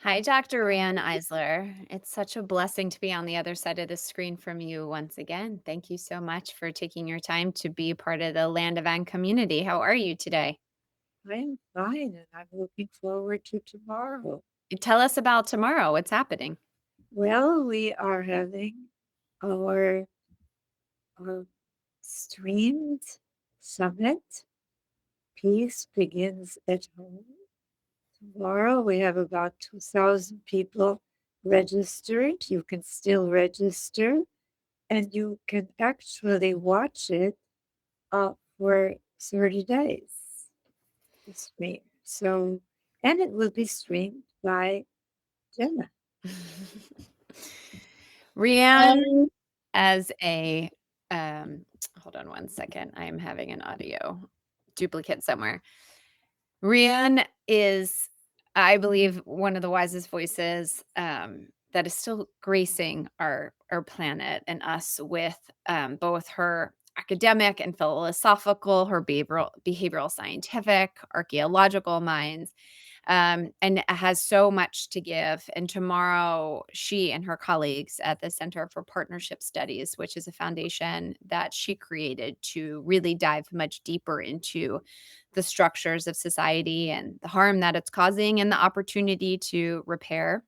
Hi, Dr. Riane Eisler. It's such a blessing to be on the other side of the screen from you once again. Thank you so much for taking your time to be part of the Land of Anne community. How are you today? I'm fine, and I'm looking forward to tomorrow. Tell us about tomorrow. What's happening? Well, we are having our uh, streamed summit. Peace begins at home. Tomorrow, we have about 2,000 people registered. You can still register, and you can actually watch it for 30 days. The stream. So, and it will be streamed by Jenna. Riane, as a, um, hold on one second. I am having an audio duplicate somewhere. Riane is, I believe, one of the wisest voices that is still gracing our planet and us with both her academic and philosophical, her behavioral scientific, archaeological minds, and has so much to give. And tomorrow, she and her colleagues at the Center for Partnership Studies, which is a foundation that she created to really dive much deeper into the structures of society and the harm that it's causing and the opportunity to repair,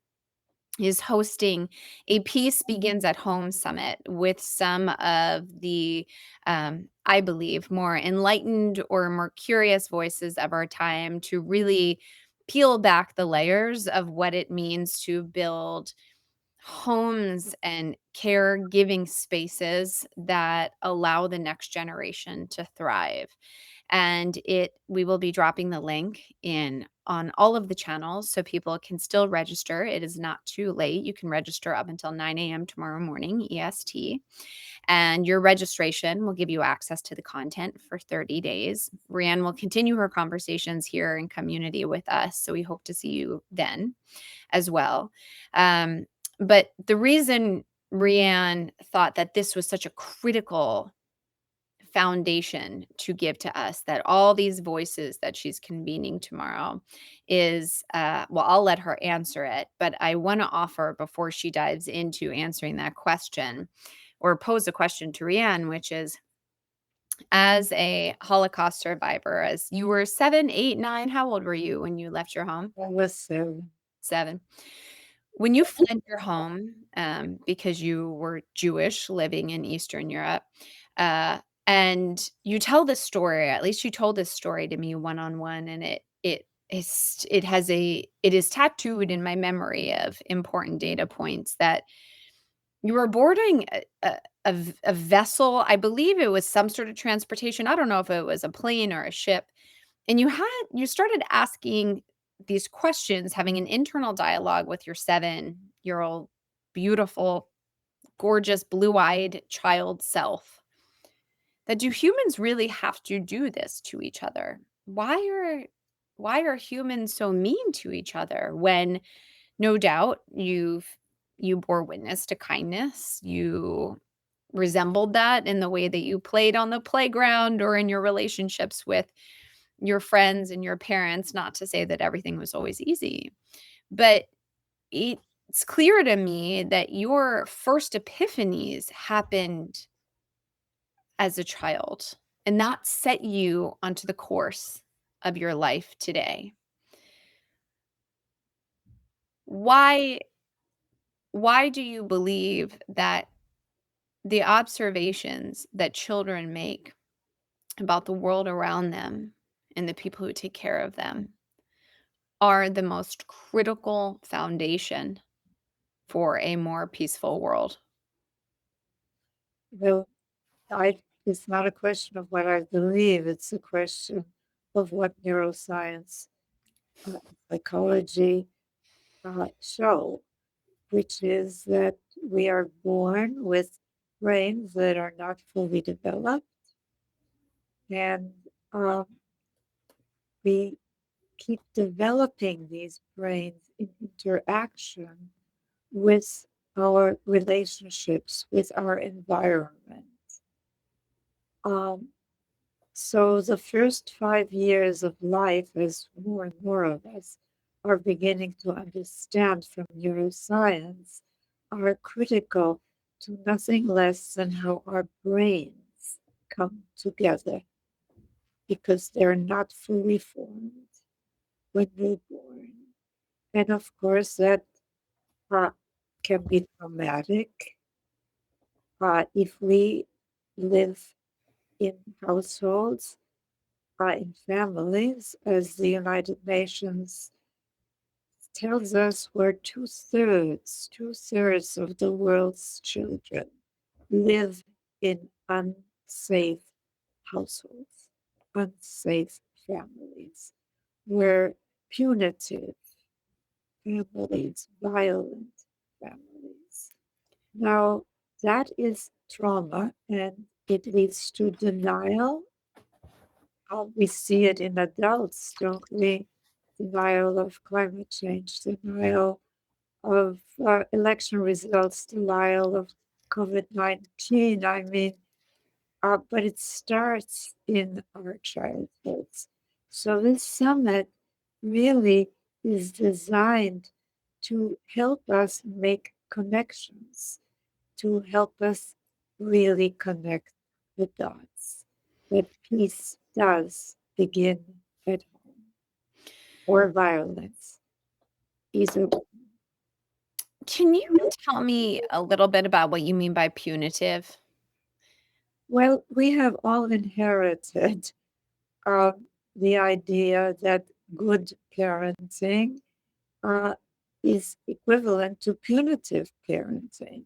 is hosting a Peace Begins at Home summit with some of the, I believe, more enlightened or more curious voices of our time to really peel back the layers of what it means to build homes and caregiving spaces that allow the next generation to thrive. And it we will be dropping the link in on all of the channels so people can still register. It is not too late. You can register up until 9 a.m. tomorrow morning EST, and your registration will give you access to the content for 30 days. Rianne will continue her conversations here in community with us, so we hope to see you then as well. Um, but the reason Rianne thought that this was such a critical foundation to give to us, that all these voices that she's convening tomorrow is, well, I'll let her answer it, but I want to offer before she dives into answering that question or pose a question to Rianne, which is, as a Holocaust survivor, as you were 7, 8, 9, how old were you when you left your home? That was so. 7. When you fled your home, because you were Jewish living in Eastern Europe, and you tell this story, at least you told this story to me one on one, and it is tattooed in my memory of important data points that you were boarding a vessel. I believe it was some sort of transportation. I don't know if it was a plane or a ship, and you started asking these questions, having an internal dialogue with your 7-year-old, beautiful, gorgeous, blue-eyed child self. That do humans really have to do this to each other? Why are humans so mean to each other when no doubt you bore witness to kindness, you resembled that in the way that you played on the playground or in your relationships with your friends and your parents, not to say that everything was always easy, but it's clear to me that your first epiphanies happened as a child, and that set you onto the course of your life today. Why why do you believe that the observations that children make about the world around them and the people who take care of them are the most critical foundation for a more peaceful world? Well, it's not a question of what I believe, it's a question of what neuroscience, uh, psychology show, which is that we are born with brains that are not fully developed, and um, we keep developing these brains in interaction with our relationships, with our environment. Um, so the first 5 years of life, as more and more of us are beginning to understand from neuroscience are critical to nothing less than how our brains come together because they're not fully formed when we're born. And of course, that uh, can be traumatic if we live in households, in families, as the United Nations tells us, where two thirds of the world's children live in unsafe households, unsafe families, where punitive families, violent families. Now, that is trauma and it leads to denial. We see it in adults, don't we? Denial of climate change, denial of election results, denial of COVID-19. I mean, but it starts in our childhoods. So this summit really is designed to help us make connections, to help us really connect the dots. That peace does begin at home, or violence, either. Can you tell me a little bit about what you mean by punitive? Well, we have all inherited the idea that good parenting uh, is equivalent to punitive parenting,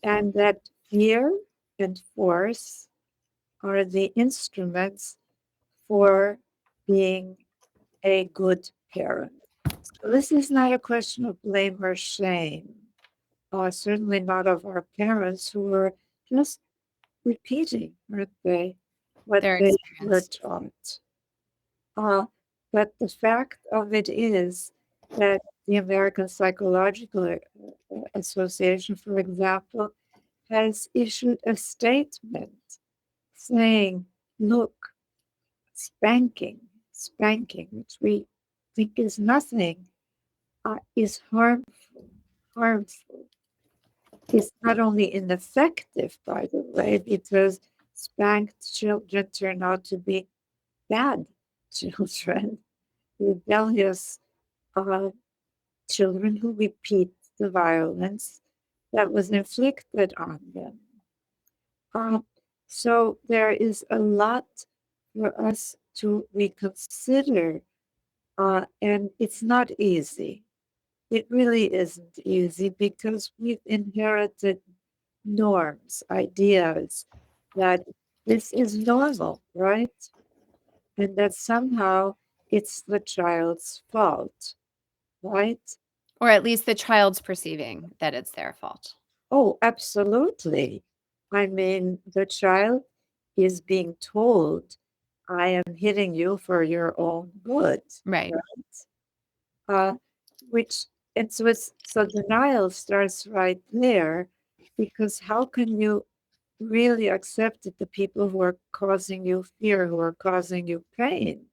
and that fear and force are the instruments for being a good parent. So this is not a question of blame or shame, certainly not of our parents who were just repeating, weren't they, what Their they were experience. taught. Uh, but the fact of it is that the American Psychological Association, for example, has issued a statement saying, look, spanking, which we think is nothing, is harmful. It's not only ineffective, by the way, because spanked children turn out to be bad children, rebellious uh, children who repeat the violence that was inflicted on them. Uh, so there is a lot for us to reconsider, and it's not easy. It really isn't easy because we've inherited norms, ideas that this is normal, right? And that somehow it's the child's fault, right? Or at least the child's perceiving that it's their fault. Oh, absolutely. I mean, the child is being told, I am hitting you for your own good, Right. right? Uh, which, and so so denial starts right there because how can you really accept that the people who are causing you fear, who are causing you pain,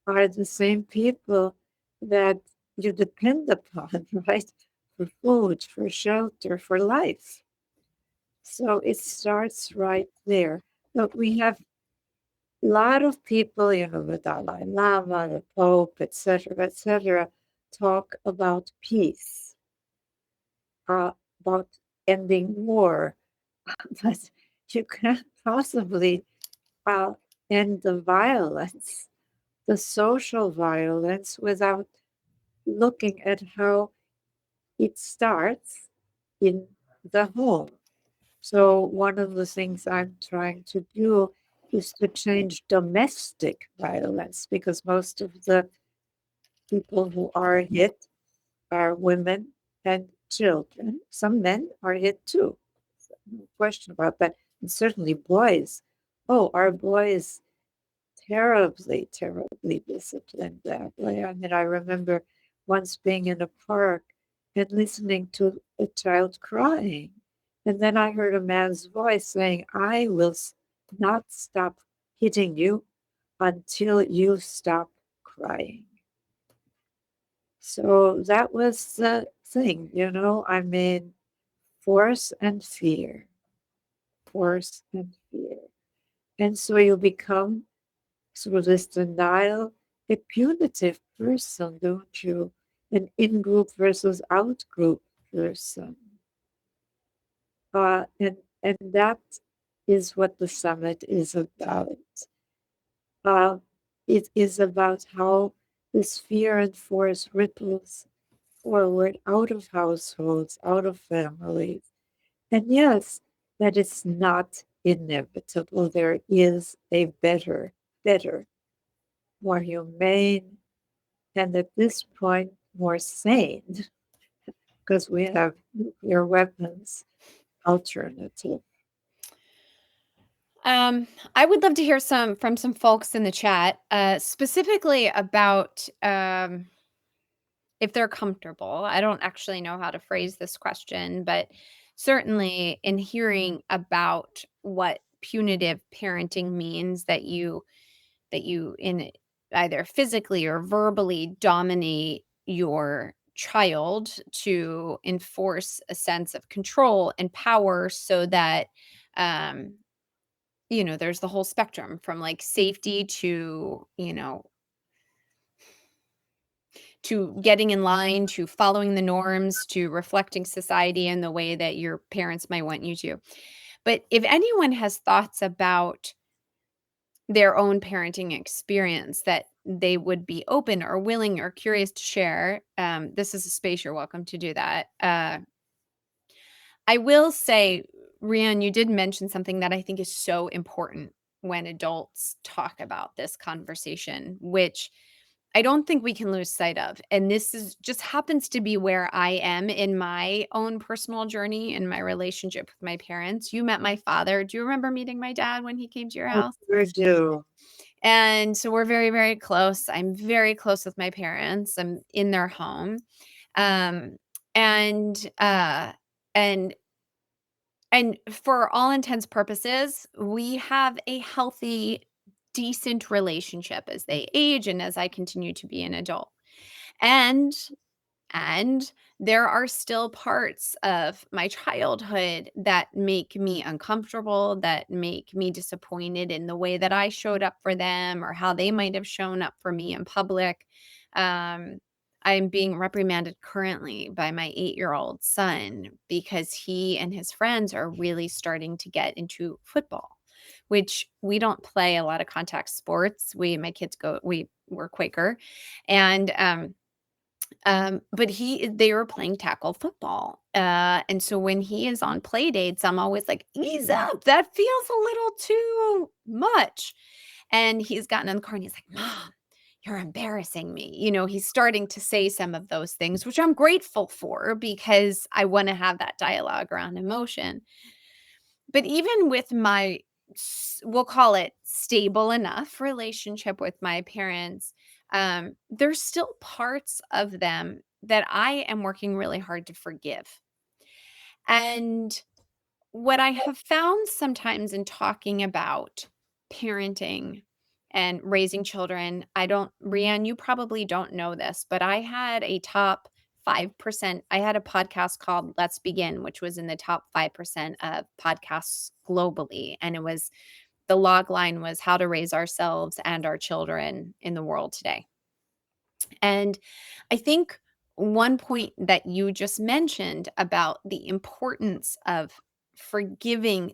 are the same people that you depend upon, right? For food, for shelter, for life. So it starts right there. But we have a lot of people, the Dalai Lama, the Pope, etc., talk about peace, about ending war. But you can't possibly uh, end the violence, the social violence, without looking at how it starts in the home. So, one of the things I'm trying to do is to change domestic violence because most of the people who are hit are women and children. Some men are hit too. No question about that. And certainly boys. Oh, our boys terribly, terribly disciplined that way. I mean, I remember once being in a park and listening to a child crying. And then I heard a man's voice saying, I will not stop hitting you until you stop crying. So that was the thing, I mean, force and fear, force and fear. And so you become, through this denial, a punitive person, don't you? An in group versus out group person. And that is what the summit is about. Uh, it is about how this fear and force ripples forward out of households, out of families. And yes, that is not inevitable. There is a better, more humane, and at this point, more sane, because we have nuclear weapons alternative. I would love to hear from some folks in the chat, specifically about if they're comfortable. I don't actually know how to phrase this question, but certainly in hearing about what punitive parenting means, that you in either physically or verbally dominate your child to enforce a sense of control and power so that um there's the whole spectrum from like safety to, to getting in line, to following the norms, to reflecting society in the way that your parents might want you to. But if anyone has thoughts about their own parenting experience that they would be open or willing or curious to share, this is a space you're welcome to do that. I will say, Rian, you did mention something that I think is so important when adults talk about this conversation, which I don't think we can lose sight of. And this is just happens to be where I am in my own personal journey in my relationship with my parents. You met my father. Do you remember meeting my dad when he came to your I house? sure do. And so we're very, very close. I'm very close with my parents. I'm in their home. Um, and and and for all intents purposes, we have a healthy, decent relationship as they age and as I continue to be an adult. And and there are still parts of my childhood that make me uncomfortable, that make me disappointed in the way that I showed up for them or how they might have shown up for me in public. Um, I'm being reprimanded currently by my 8-year-old son because he and his friends are really starting to get into football, which we don't play a lot of contact sports. My kids we're Quaker. And but they were playing tackle football. And so when he is on play dates, I'm always like, ease up. That feels a little too much. And he's gotten in the car and he's like, Mom, you're embarrassing me. He's starting to say some of those things, which I'm grateful for because I want to have that dialogue around emotion. But even with my we'll call it stable enough relationship with my parents, there's still parts of them that I am working really hard to forgive. And what I have found sometimes in talking about parenting and raising children, Rianne, you probably don't know this, but I had a top 5%. I had a podcast called Let's Begin, which was in the top 5% of podcasts globally. And the log line was how to raise ourselves and our children in the world today. And I think one point that you just mentioned about the importance of forgiving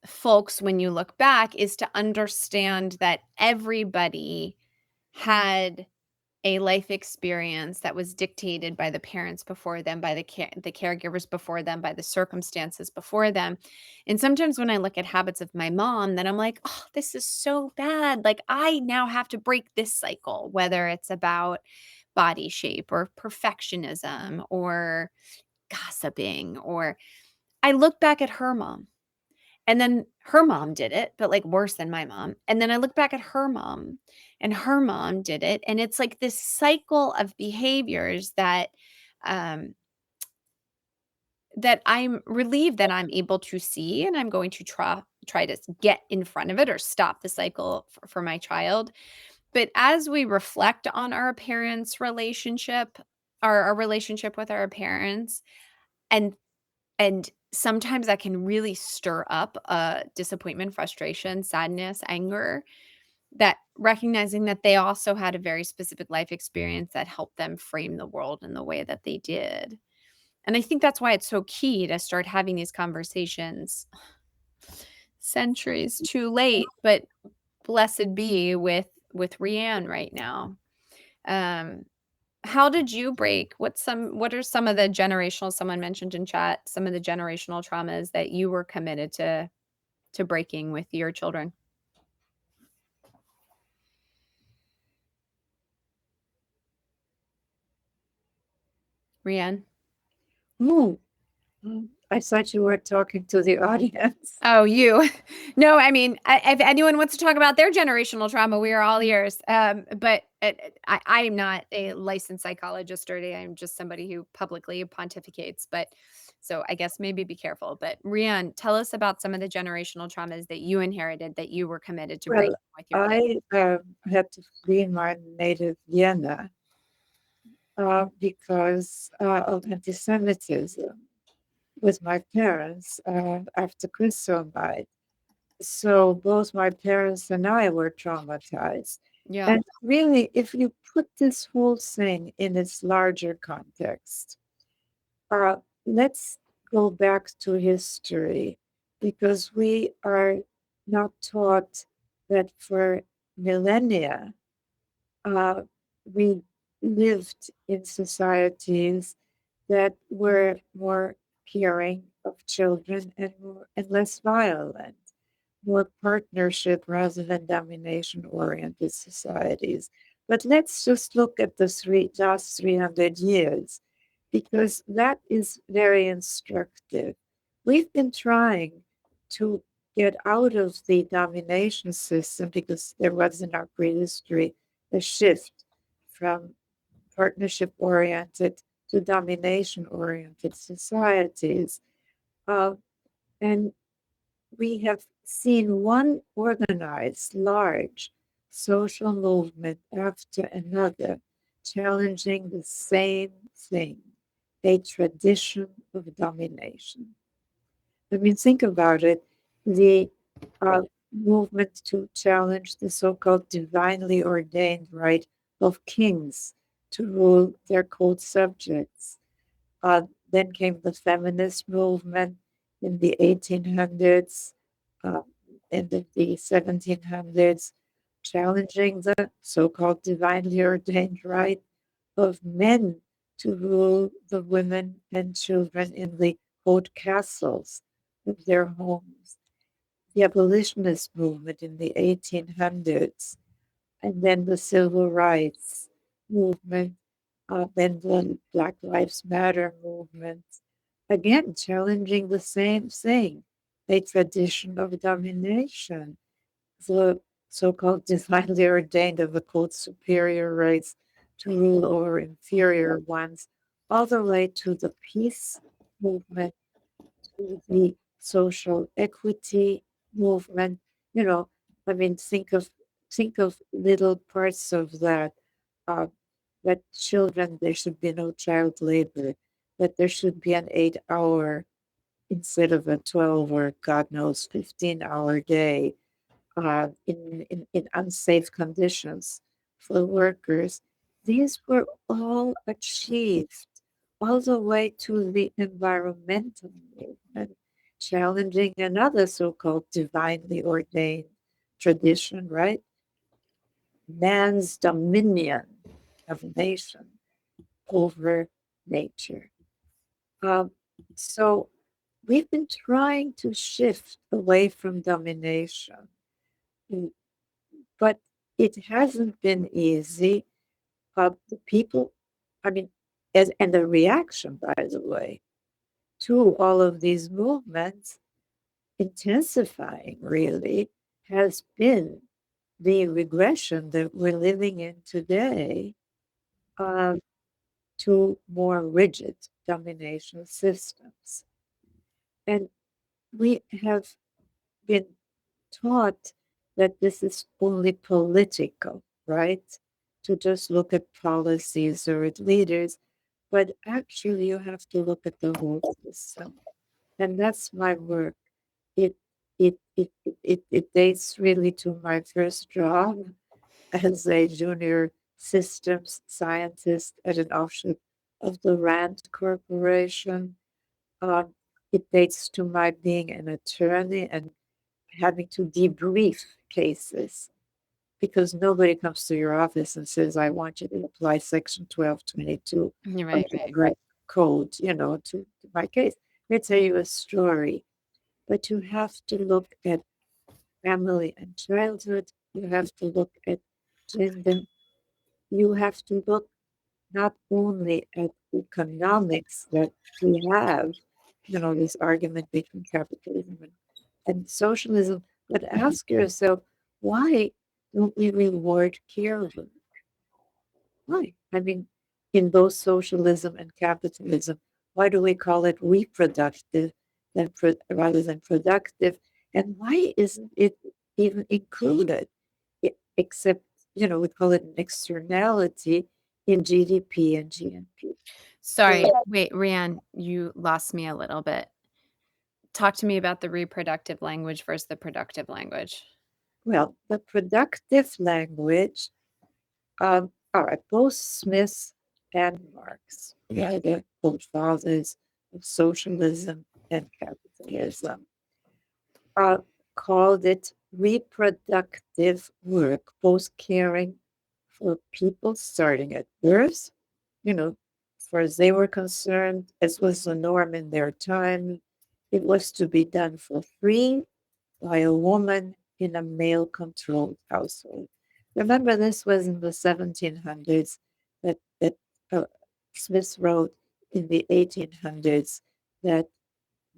folks when you look back is to understand that everybody had a life experience that was dictated by the parents before them, by the caregivers before them, by the circumstances before them. And sometimes when I look at habits of my mom, then I'm like, oh, this is so bad. Like I now have to break this cycle, whether it's about body shape or perfectionism or gossiping, or I look back at her mom and then her mom did it, but, like, worse than my mom, and then I look back at her mom, and her mom did it, and it's like this cycle of behaviors um, that I'm relieved that I'm able to see, and I'm going to try to get in front of it or stop the cycle for my child, But as we reflect on our parents' relationship, our relationship with our parents, and sometimes that can really stir up, disappointment, frustration, sadness, anger, that recognizing that they also had a very specific life experience that helped them frame the world in the way that they did. And I think that's why it's so key to start having these conversations centuries too late, but blessed be with Riane right now. Um, how did you break? What are some of the generational, someone mentioned in chat, some of the generational traumas that you were committed to breaking with your children? Riane? Ooh, I thought you were talking to the audience. Oh, you. No, I mean, if anyone wants to talk about their generational trauma, we are all ears. But I am not a licensed psychologist or anything. I'm just somebody who publicly pontificates. But so I guess maybe be careful. But Rian, tell us about some of the generational traumas that you inherited that you were committed to breaking Well, with your kids. I had to flee my native Vienna because of anti-Semitism with my parents after Kristallnacht. So both my parents and I were traumatized. Yeah. And really, if you put this whole thing in its larger context, uh, let's go back to history because we are not taught that for millennia uh, we lived in societies that were more caring of children and less violent, more partnership rather than domination oriented societies. But let's just look at the last 300 years because that is very instructive. We've been trying to get out of the domination system because there was in our prehistory a shift from partnership oriented to domination oriented societies. Uh, and we have seen one organized, large social movement after another challenging the same thing, a tradition of domination. I mean, think about it. The movement to challenge the so called divinely ordained right of kings to rule their cold subjects. Then came the feminist movement in the 1800s, uh, and in the 1700s, challenging the so called divinely ordained right of men to rule the women and children in the old castles of their homes. The abolitionist movement in the 1800s, and then the civil rights movement, then the Black Lives Matter movement, again challenging the same thing, a tradition of domination, the so-called divinely ordained of the called superior rights to rule over inferior ones, all the way to the peace movement, to the social equity movement. You know, I mean, think of little parts of that. Uh, that children there should be no child labor, that there should be an 8 hour instead of a 12 or God knows 15-hour day in unsafe conditions for workers. These were all achieved all the way to the environmental movement, challenging another so called divinely ordained tradition, right? Man's dominion of nation over nature. Um, so we've been trying to shift away from domination, mm, but it hasn't been easy. The people, I mean, and the reaction, by the way, to all of these movements intensifying really has been the regression that we're living in today uh, to more rigid domination systems. And we have been taught that this is only political, right? To just look at policies or at leaders, but actually you have to look at the whole system. And that's my work. It it dates really to my first job as a junior systems scientist at an offshoot of the Rand Corporation. Um, it dates to my being an attorney and having to debrief cases because nobody comes to your office and says, I want you to apply Section 1222 You're of right, the right. correct code, to my case. They tell you a story, but you have to look at family and childhood. You have to look at gender. You have to look not only at economics that we have, this argument between capitalism and socialism, but ask yourself, why don't we reward care work? Why? I mean, in both socialism and capitalism, why do we call it reproductive rather than productive? And why isn't it even included? Except, we call it an externality in GDP and GNP. So, Sorry, wait, Rianne, you lost me a little bit. Talk to me about the reproductive language versus the productive language. well, the productive language, all right, both Smith and Marx, the both fathers of socialism and capitalism, uh, called it reproductive work, both caring for people starting at birth, as far as they were concerned, as was the norm in their time, it was to be done for free by a woman in a male controlled household. Remember, this was in the 1700s that uh, Smith wrote in the 1800s that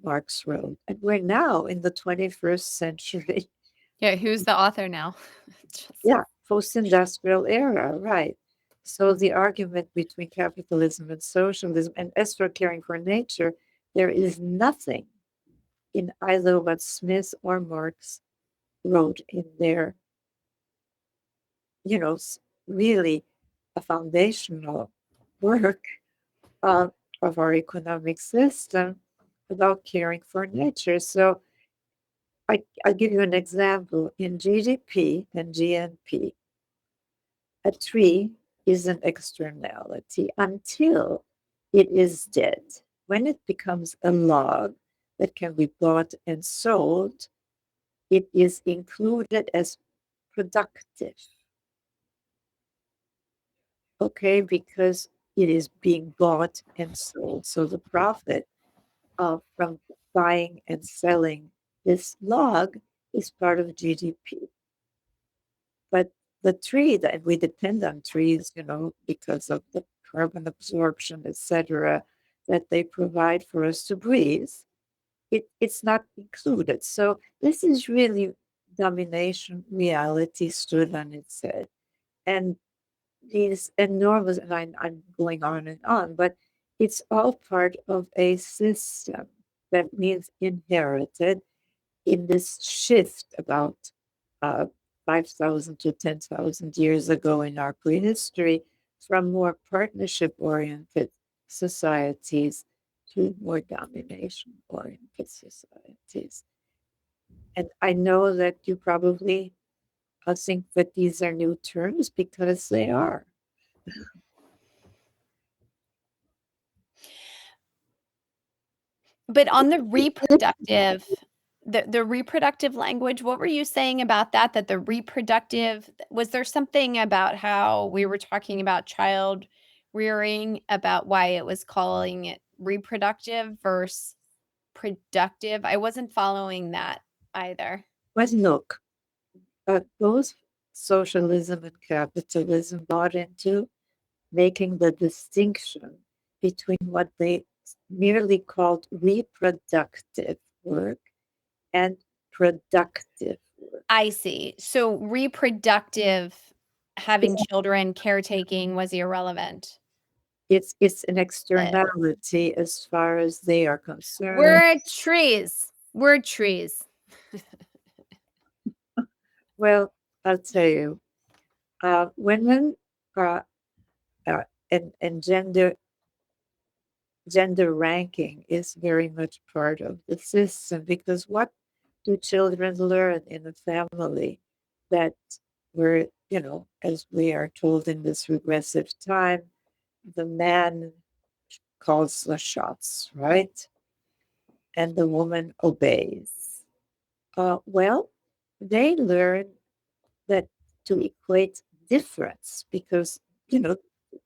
Marx wrote. And we're now in the 21st century. Yeah, who's the author now? Just Yeah, post industrial era, right. So the argument between capitalism and socialism, and as for caring for nature, there is nothing in either what Smith or Marx wrote in their, really a foundational work of, of our economic system about caring for nature. So I'll give you an example. In GDP and GNP, a tree is an externality until it is dead. When it becomes a log that can be bought and sold, it is included as productive. Okay, because it is being bought and sold. So the profit from buying and selling this log is part of GDP. But the tree that we depend on trees, because of the carbon absorption, etc., that they provide for us to breathe, it's not included. So this is really domination reality stood on its head. And these enormous, and I'm going on, but it's all part of a system that means inherited in this shift about 5,000 to 10,000 years ago in our prehistory from more partnership oriented societies to more domination oriented societies. And I know that you probably think that these are new terms because they are. but on the reproductive language, what were you saying about that? That the reproductive was there something about how we were talking about child rearing, about why it was calling it reproductive versus productive? I wasn't following that either. But look, both socialism and capitalism bought into making the distinction between what they merely called reproductive work and productive work. I see. So reproductive, having children, caretaking was irrelevant. It's an Uh, externality as far as they are concerned. We're trees. We're trees. Well, I'll tell you, Women uh, and gender ranking is very much part of the system because what do children learn in a family that we're, as we are told in this regressive time, the man calls the shots, right? And the woman obeys. Well, they learn that to equate difference because, you know,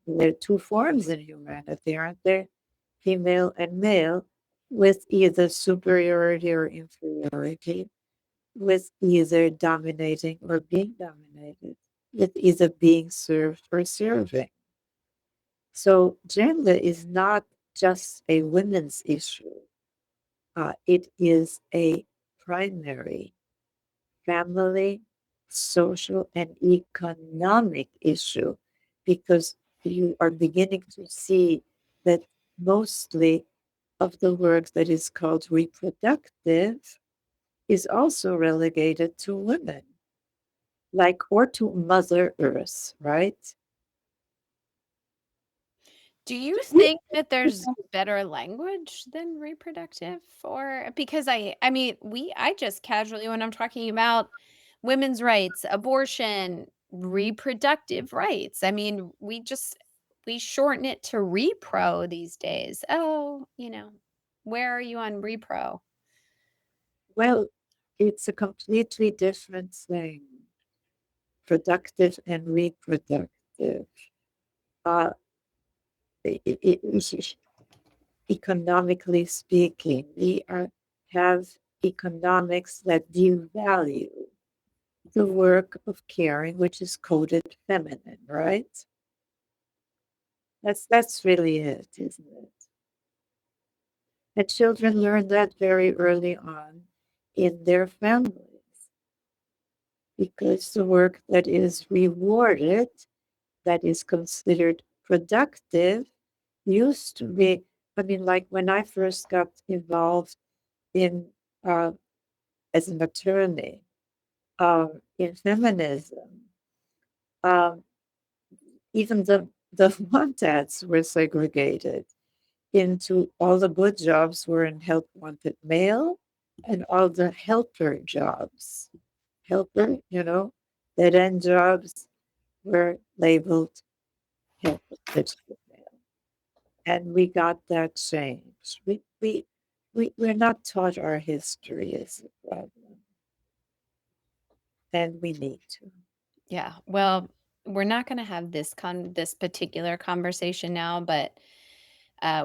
there are two forms in humanity, aren't there? Female and male, with either superiority or inferiority, with either dominating or being dominated, with either being served or serving. So gender is not just a women's issue. It is a primary family, social, and economic issue because you are beginning to see that mostly of the work that is called reproductive is also relegated to women, like or to Mother Earth, right? Do you think that there's better language than reproductive? Or because I mean, I just casually, when I'm talking about women's rights, abortion, reproductive rights, I mean, we shorten it to repro these days. Oh, where are you on repro? Well, it's a completely different thing, productive and reproductive. Uh, economically speaking, have economics that devalue the work of caring, which is coded feminine, right? That's really it, isn't it? And children learn that very early on in their families because the work that is rewarded, that is considered productive, used to be. I mean, like when I first got involved in uh, as an attorney in feminism, um, even the wanted were segregated into all the good jobs were in help wanted male and all the helper jobs. Helper, dead end jobs were labeled helper registered male. And we got that changed. We're not taught our history is a problem. And we need to. Yeah. Well, we're not going to have this particular conversation now, but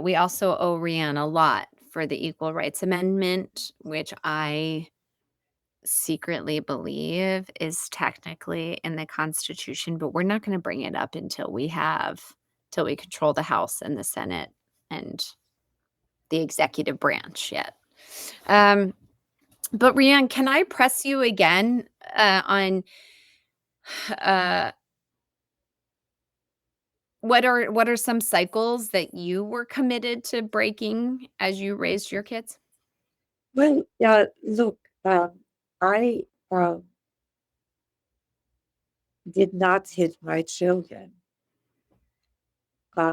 we also owe Rihanna a lot for the Equal Rights Amendment, which I secretly believe is technically in the Constitution, but we're not going to bring it up till we control the House and the Senate and the executive branch yet. Um, but Rianne, can I press you again on uh, what are some cycles that you were committed to breaking as you raised your kids? Well, yeah, look, I did not hit my children,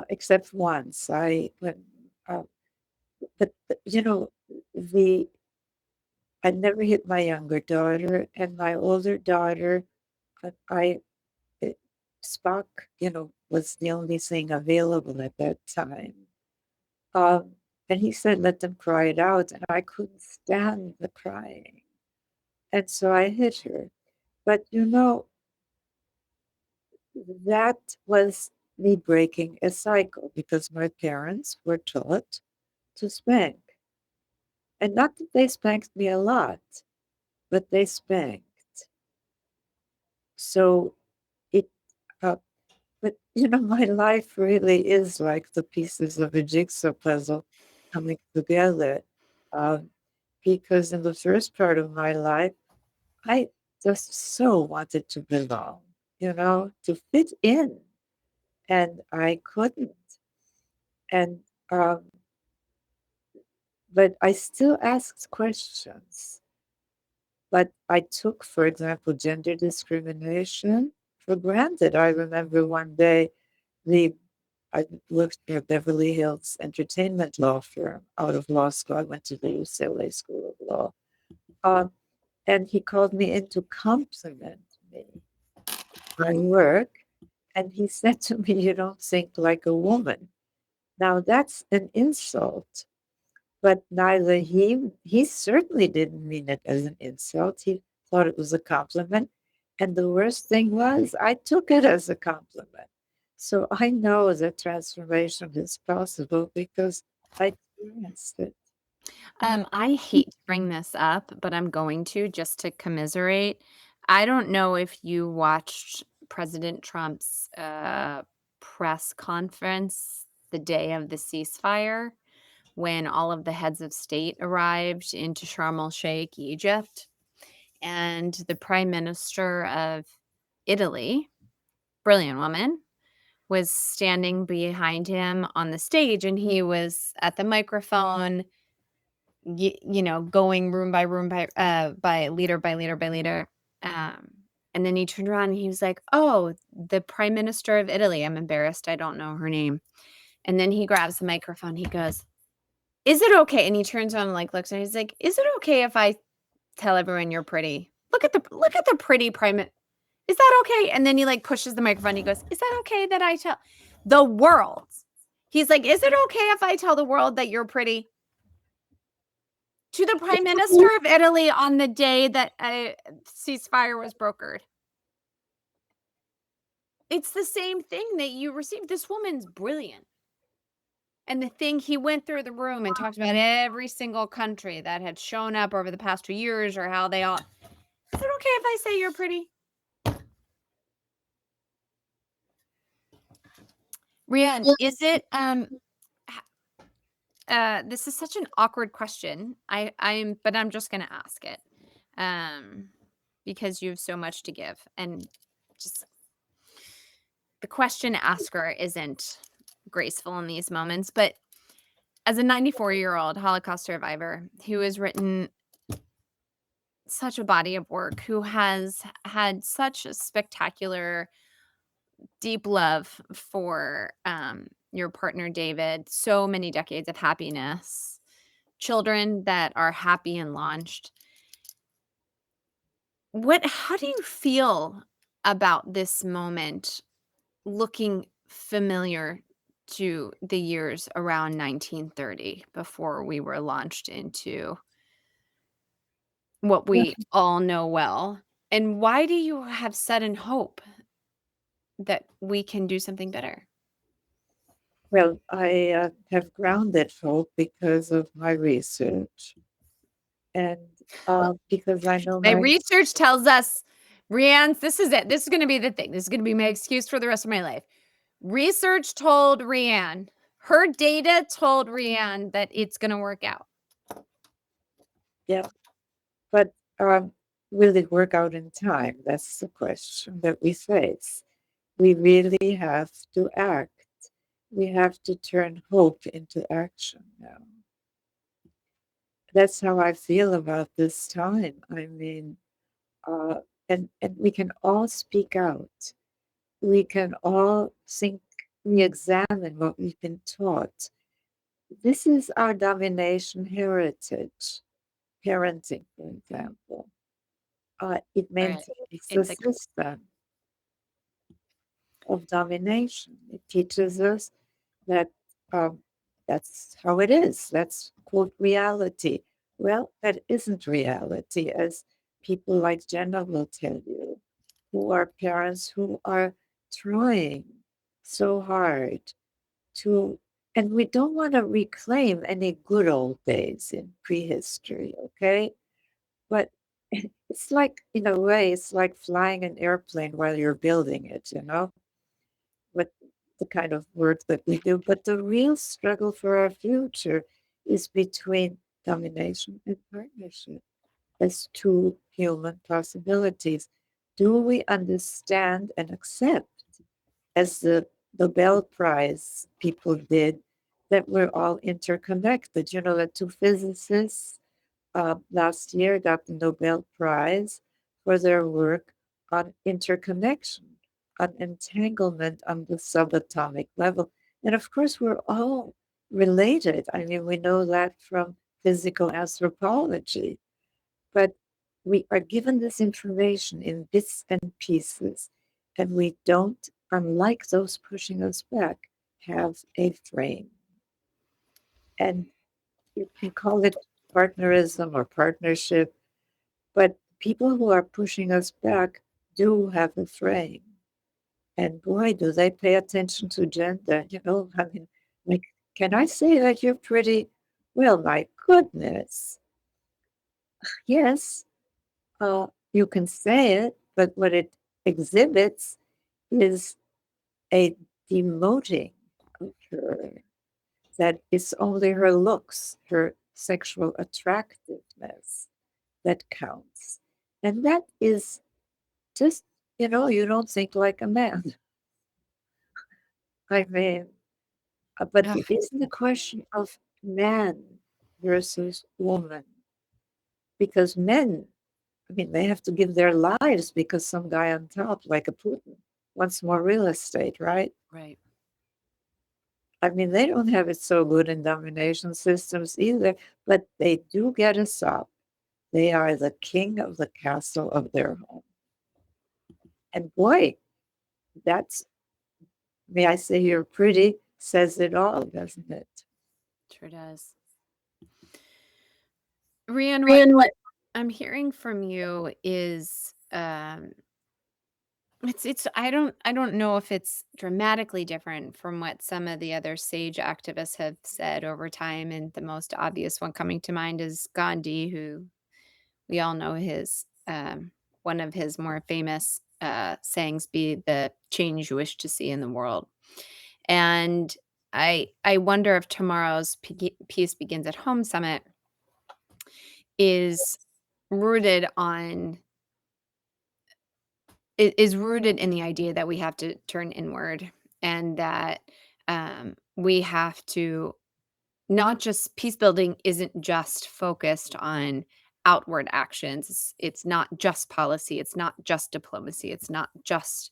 except once. Uh, but the I never hit my younger daughter, and my older daughter, I it, Spock, was the only thing available at that time. Um, and he said, "Let them cry it out," and I couldn't stand the crying, and so I hit her. But that was me breaking a cycle because my parents were taught to spank. And not that they spanked me a lot, but they spanked. So it, uh, but my life really is like the pieces of a jigsaw puzzle coming together. Um, because in the first part of my life, I just so wanted to belong, to fit in, and I couldn't. And but I still asked questions. But I took, for example, gender discrimination. for granted. I remember one day the I worked for Beverly Hills entertainment law firm out of law school. I went to the UCLA School of Law. Um, and he called me in to compliment me on work. And he said to me, "You don't think like a woman." Now that's an insult, but neither he certainly didn't mean it as an insult. He thought it was a compliment. And the worst thing was, I took it as a compliment. So I know that transformation is possible because I experienced it. I hate to bring this up, but I'm going to just to commiserate. I don't know if you watched President Trump's press conference the day of the ceasefire when all of the heads of state arrived into Sharm el Sheikh, Egypt, and the prime minister of Italy, brilliant woman, was standing behind him on the stage and he was at the microphone going room by room by leader by leader by leader. Um, and then he turned around and he was like, "Oh, the prime minister of Italy." I'm embarrassed. I don't know her name. And then he grabs the microphone. He goes, "Is it okay?" And he turns around and like looks and he's like, "Is it okay if I tell everyone you're pretty? Look at the pretty Is that okay?" And then he like pushes the microphone. He goes, "Is that okay that I tell the world?" He's like, "Is it okay if I tell the world that you're pretty?" To the prime minister of Italy on the day that a ceasefire was brokered. It's the same thing that you received. This woman's brilliant. And the thing he went through the room and talked about every single country that had shown up over the past 2 years or how they all "Is it okay if I say you're pretty?" Riane, is it, this is such an awkward question. But I'm just gonna ask it, um, because you have so much to give, and just the question asker isn't graceful in these moments, but as a 94-year-old Holocaust survivor who has written such a body of work, who has had such a spectacular, deep love for, your partner, David, so many decades of happiness, children that are happy and launched. How do you feel about this moment looking familiar to the years around 1930 before we were launched into what we all know well? And why do you have sudden hope that we can do something better? Well, I have grounded hope because of my research and because I know My my research tells us, Rianne's, this is it. This is going to be the thing. This is going to be my excuse for the rest of my life. Research told Rianne, her data told Rianne that it's going to work out. yeah, but will it work out in time? That's the question that we face. We really have to act. We have to turn hope into action now. That's how I feel about this time. I mean, uh, and we can all speak out. We can all think, we examine what we've been taught. This is our domination heritage. Parenting, for example, it All right. maintains the It's like, system of domination. It teaches us that um, that's how it is. That's quote reality. Well, that isn't reality, as people like Jenna will tell you, who are parents who are trying so hard to, and we don't want to reclaim any good old days in prehistory, okay? But it's like, in a way, it's like flying an airplane while you're building it, with the kind of work that we do. But the real struggle for our future is between domination and partnership as two human possibilities. Do we understand and accept, as the Nobel Prize people did, that we're all interconnected? You know, that two physicists last year got the Nobel Prize for their work on interconnection. an entanglement on the subatomic level. And of course, we're all related. I mean, we know that from physical anthropology, but we are given this information in bits and pieces, and we don't, unlike those pushing us back, have a frame. And you can call it partnerism or partnership, but people who are pushing us back do have a frame. And boy, do they pay attention to gender. I mean, like, can I say that you're pretty? Well, my goodness. Yes, you can say it, but what it exhibits is a demoting of her, that it's only her looks, her sexual attractiveness that counts. And that is just, you don't think like a man. I mean, but Ugh, it isn't a question of man versus woman, because men, I mean, they have to give their lives because some guy on top, like a Putin, wants more real estate, right? right. I mean, they don't have it so good in domination systems either, but they do get us up. They are the king of the castle of their home. And boy, that's, may I say you're pretty, says it all, doesn't it? Sure does. Rian, what Rian, what? I'm hearing from you is it's I don't know if it's dramatically different from what some of the other sage activists have said over time, and the most obvious one coming to mind is Gandhi, who we all know his one of his more famous sayings be the change you wish to see in the world. And I wonder if tomorrow's Peace Begins at Home summit is rooted on is rooted in the idea that we have to turn inward, and that we have to not just peace building isn't just focused on outward actions. It's not just policy, it's not just diplomacy, it's not just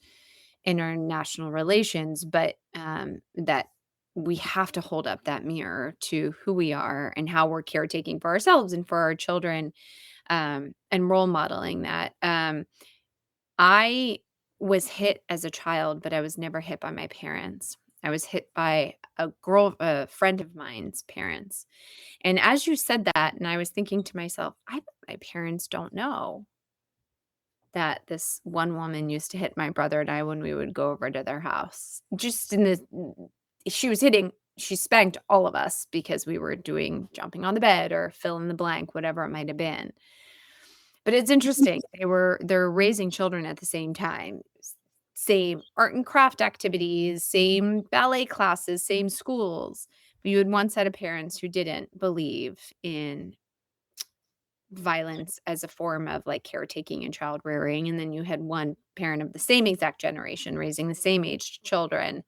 international relations, but that we have to hold up that mirror to who we are and how we're caretaking for ourselves and for our children, and role modeling that. I was hit as a child, but I was never hit by my parents. I was hit by a friend of mine's parents. And as you said that, and I was thinking to myself, I bet my parents don't know that this one woman used to hit my brother and I when we would go over to their house. Just in this, she spanked all of us because we were doing jumping on the bed or fill in the blank, whatever it might have been. But it's interesting. They're raising children at the same time. Same art and craft activities, same ballet classes, same schools. But you had one set of parents who didn't believe in violence as a form of, like, caretaking and child rearing, and then you had one parent of the same exact generation raising the same aged children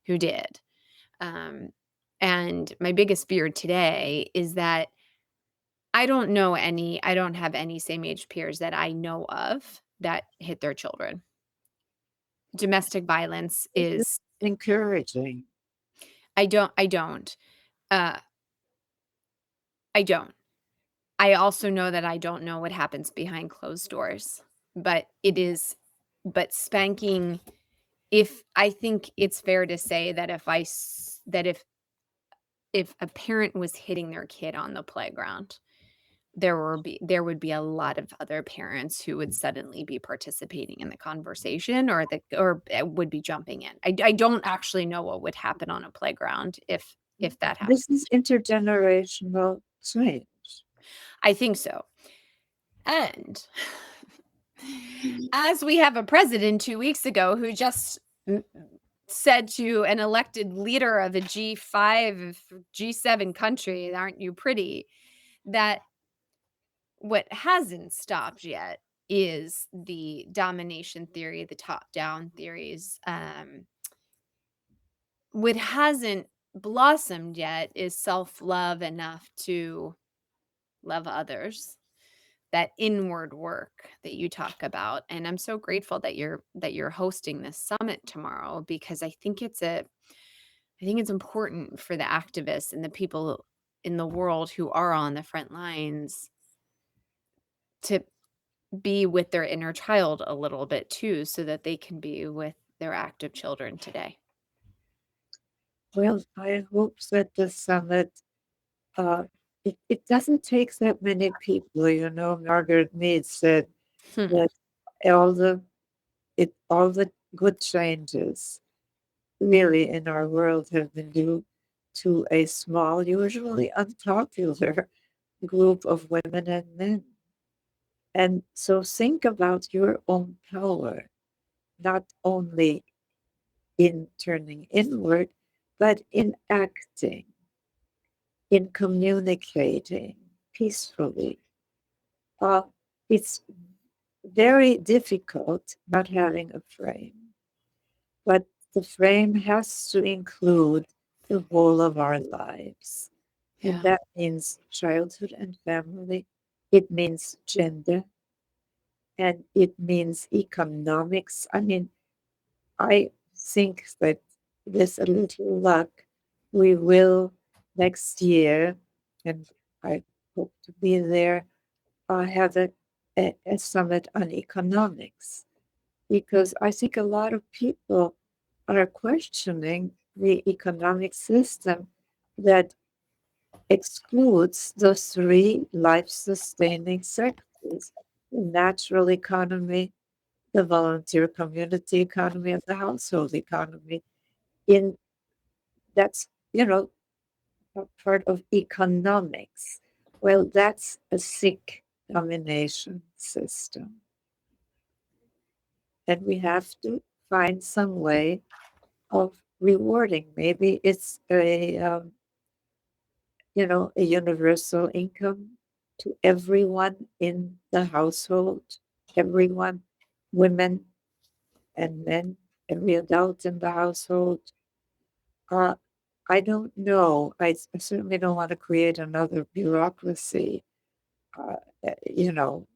who did. Um, and my biggest fear today is that I don't have any same age peers that I know of that hit their children. Domestic violence This is is encouraging. I don't. Uh, I don't. I also know that I don't know what happens behind closed doors, but but spanking, if I think it's fair to say that if a parent was hitting their kid on the playground, there would be a lot of other parents who would suddenly be participating in the conversation, would be jumping in. I don't actually know what would happen on a playground if that happened. This is intergenerational change. I think so. And as we have a president 2 weeks ago who just m said to an elected leader of a G5, G7 country, "Aren't you pretty?" That what hasn't stopped yet is the domination theory, the top-down theories. What hasn't blossomed yet is self-love enough to love others. that inward work that you talk about, and I'm so grateful that you're hosting this summit tomorrow because I think it's important for the activists and the people in the world who are on the front lines to be with their inner child a little bit too, so that they can be with their active children today. Well, I hope that the summit, uh, it doesn't take that many people. Margaret Mead said Hmm. that all the all the good changes really in our world have been due to a small, usually unpopular group of women and men. And so think about your own power, not only in turning inward, but in acting, in communicating peacefully. Uh, it's very difficult not having a frame, but the frame has to include the whole of our lives. And Yeah. that means childhood and family, it means gender, and it means economics. I mean, I think that with a little luck, we will next year, and I hope to be there, have a summit on economics because I think a lot of people are questioning the economic system that excludes the three life sustaining sectors: the natural economy, the volunteer community economy, and the household economy. In That's, a part of economics. Well, that's a sick domination system. And we have to find some way of rewarding. Maybe it's a universal income to everyone in the household, everyone, women and men, every adult in the household. Uh, I don't know. I certainly don't want to create another bureaucracy. Uh, you know,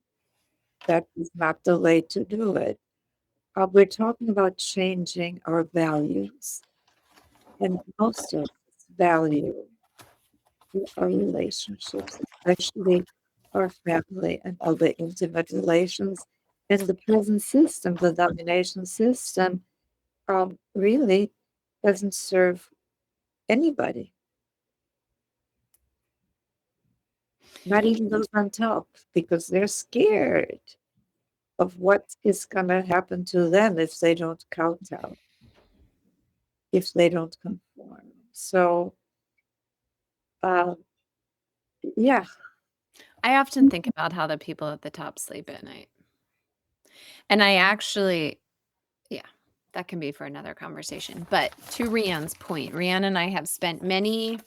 that is not the way to do it. We're talking about changing our values, and most of us value our relationships, especially our family and other intimate relations. And the present system, the domination system, really doesn't serve anybody, not even those on top, because they're scared of what is going to happen to them if they don't kowtow, if they don't conform. So, uh, yeah. I often think about how the people at the top sleep at night. And I actually yeah, that can be for another conversation. But to Rianne's point, Rianne and I have spent many,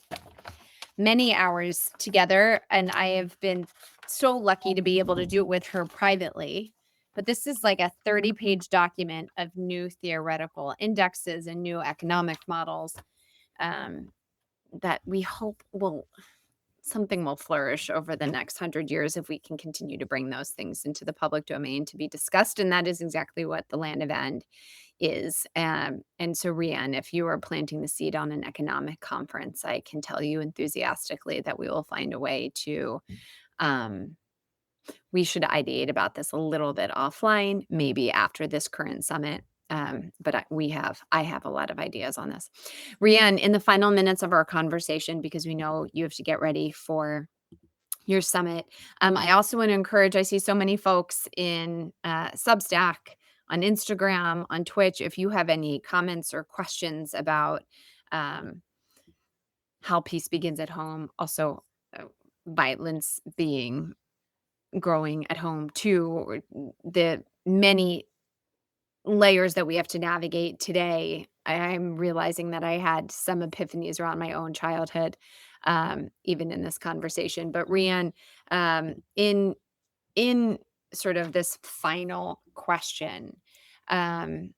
many hours together, and I have been so lucky to be able to do it with her privately. But this is like a 30-page document of new theoretical indexes and new economic models um, that we hope will something will flourish over the next 100 years if we can continue to bring those things into the public domain to be discussed. And that is exactly what the land of end is. And so, Rianne, if you are planting the seed on an economic conference, I can tell you enthusiastically that we will find a way to. Um, we should ideate about this a little bit offline, maybe after this current summit. But I have a lot of ideas on this. Rianne, in the final minutes of our conversation, because we know you have to get ready for your summit. I also want to encourage, I see so many folks in Substack, on Instagram, on Twitch. If you have any comments or questions about um, how peace begins at home, also violence being growing at home too, or the many layers that we have to navigate today. I'm realizing that I had some epiphanies around my own childhood, even in this conversation. But Rianne, in sort of this final question, um,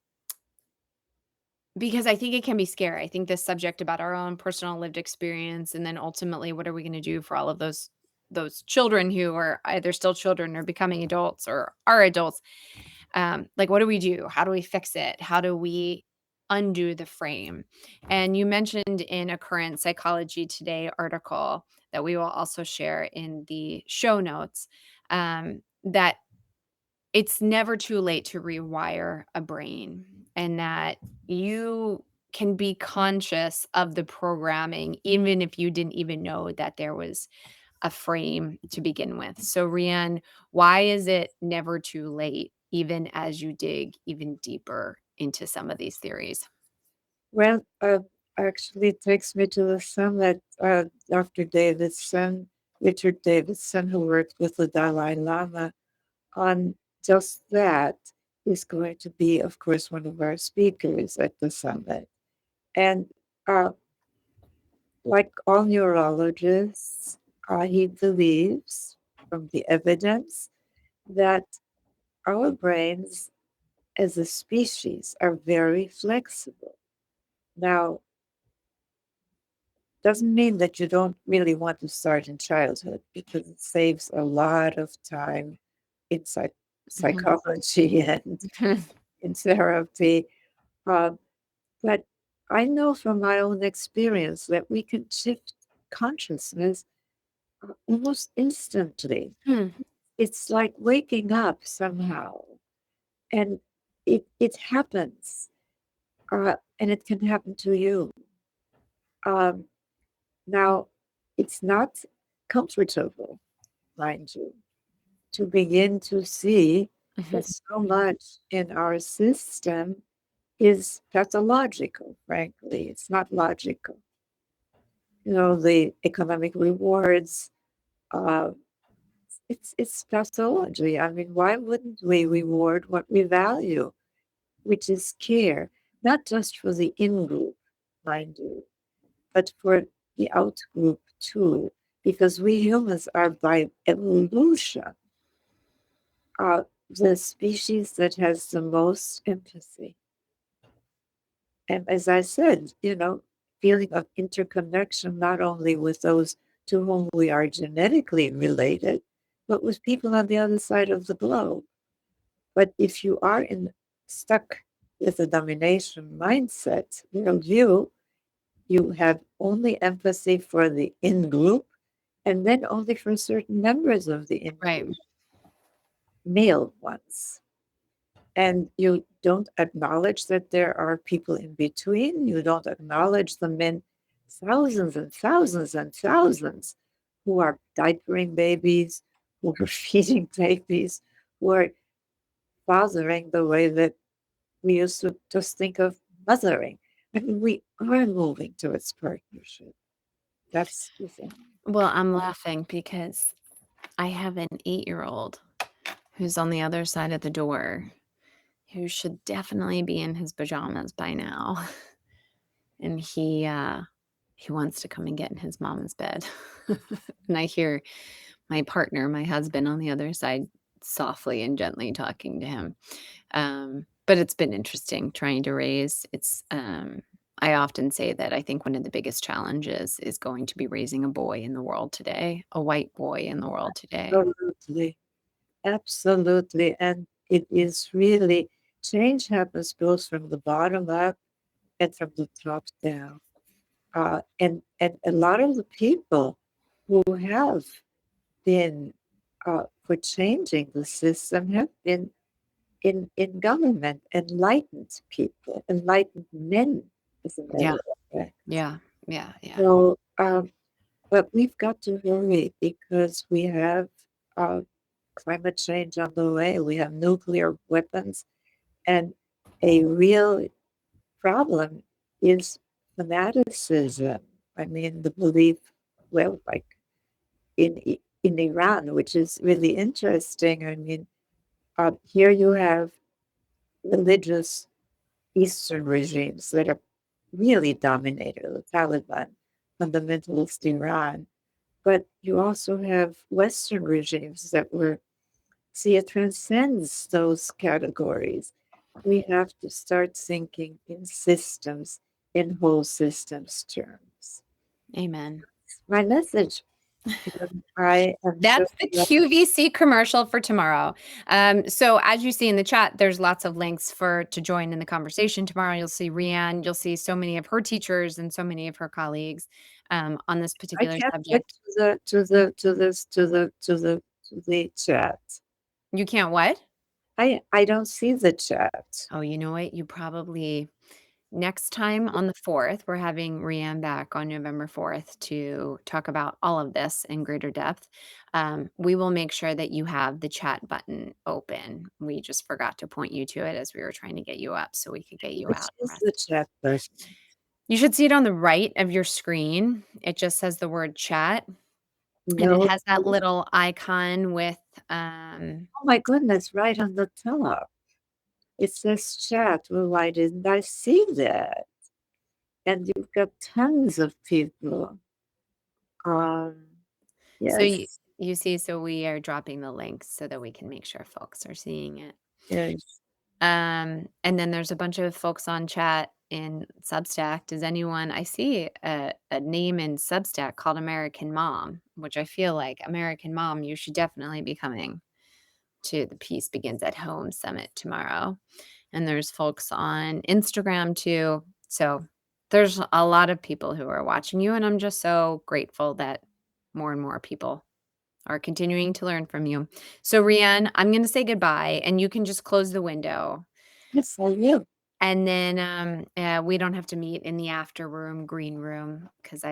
because I think it can be scary. I think this subject about our own personal lived experience, and then ultimately, what are we going to do for all of those? those children who are either still children or becoming adults or are adults, like, what do we do? How do we fix it? How do we undo the frame? And you mentioned in a Current Psychology Today article that we will also share in the show notes, that it's never too late to rewire a brain, and that you can be conscious of the programming even if you didn't even know that there was a frame to begin with. So, Rianne, why is it never too late, even as you dig even deeper into some of these theories? Well, actually, it takes me to the son that Dr. Davidson, Richard Davidson, who worked with the Dalai Lama on just that, is going to be, of course, one of our speakers at the summit. And uh, like all neurologists, he believes from the evidence that our brains as a species are very flexible. Now, doesn't mean that you don't really want to start in childhood because it saves a lot of time in Mhm. psychology and in therapy. Uh, but I know from my own experience that we can shift consciousness almost instantly. Hmm. It's like waking up somehow, and it happens, and it can happen to you. Um, Now, it's not comfortable, mind you, to begin to see Mhm. that so much in our system is pathological, frankly. It's not logical. The economic rewards, uh, it's pathology. I mean, why wouldn't we reward what we value, which is care, not just for the in group, mind you, but for the out group too, because we humans are by evolution the species that has the most empathy. And as I said, feeling of interconnection not only with those to whom we are genetically related, but with people on the other side of the globe. But if you are stuck with a domination mindset, worldview, you have only empathy for the in group and then only for certain members of the in Right. group, male ones. And you don't acknowledge that there are people in between. You don't acknowledge the men, thousands and thousands and thousands, who are diapering babies, who are feeding babies, who are fathering the way that we used to just think of mothering. I mean, we are moving towards partnership. That's the thing. Well, I'm laughing because I have an 8-year-old who's on the other side of the door who should definitely be in his pajamas by now. And he wants to come and get in his mom's bed. And I hear my partner, my husband on the other side softly and gently talking to him. But it's been interesting trying to raise. I often say that I think one of the biggest challenges is going to be raising a boy in the world today, a white boy in the world today. Absolutely. Absolutely. And it is really change happens both from the bottom up and from the top down. And a lot of the people who have been for changing the system have been in government, enlightened people, enlightened men, as a Yeah, matter of fact. yeah, yeah, yeah. So, but we've got to hurry because we have uh, climate change on the way. We have nuclear weapons, and a real problem is fanaticism. I mean, the belief, well, like in Iran, which is really interesting. I mean, here you have religious Eastern regimes that are really dominated, the Taliban, fundamentalist Iran. But you also have Western regimes that were, see, it transcends those categories. We have to start thinking in systems, in whole systems terms. Amen. My message. And I am sure That's the that QVC commercial for tomorrow. So as you see in the chat, there's lots of links to join in the conversation tomorrow. You'll see Rianne, you'll see so many of her teachers and so many of her colleagues on this I particular can't get subject. to the chat. You can't what? I don't see the chat. Oh, you know what? You probably next time on the 4th, we're having Rianne back on November 4th to talk about all of this in greater depth. We will make sure that you have the chat button open. We just forgot to point you to it as we were trying to get you up so we could get you Which out and is the rest. chat button? You should see it on the right of your screen. It just says the word chat and it No. has that little icon with um Oh my goodness, right on the top. It says chat. Well, why didn't I see that? And you've got tons of people. Um, so you yes, you see, so we are dropping the links so that we can make sure folks are seeing it. yes. And then there's a bunch of folks on chat in Substack. Does anyone I see a name in Substack called American Mom, which I feel like American Mom, you should definitely be coming to the Peace Begins at Home Summit tomorrow. And there's folks on Instagram too. So there's a lot of people who are watching you, and I'm just so grateful that more and more people are continuing to learn from you. So, Rianne, I'm going to say goodbye, and you can just close the window. Yes, I will. And then we don't have to meet in the after room, green room, because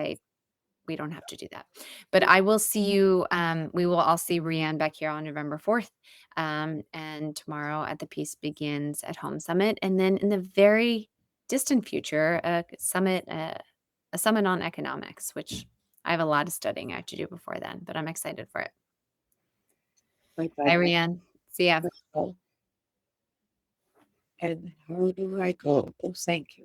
we don't have to do that. But I will see you. We will all see Rianne back here on November 4th, and tomorrow at the Peace Begins at Home Summit, and then in the very distant future, a summit on economics, which I have a lot of studying I have to do before then, but I'm excited for it. Bye Bye, bye. Rianne. See ya. And how do I go? Oh, thank you.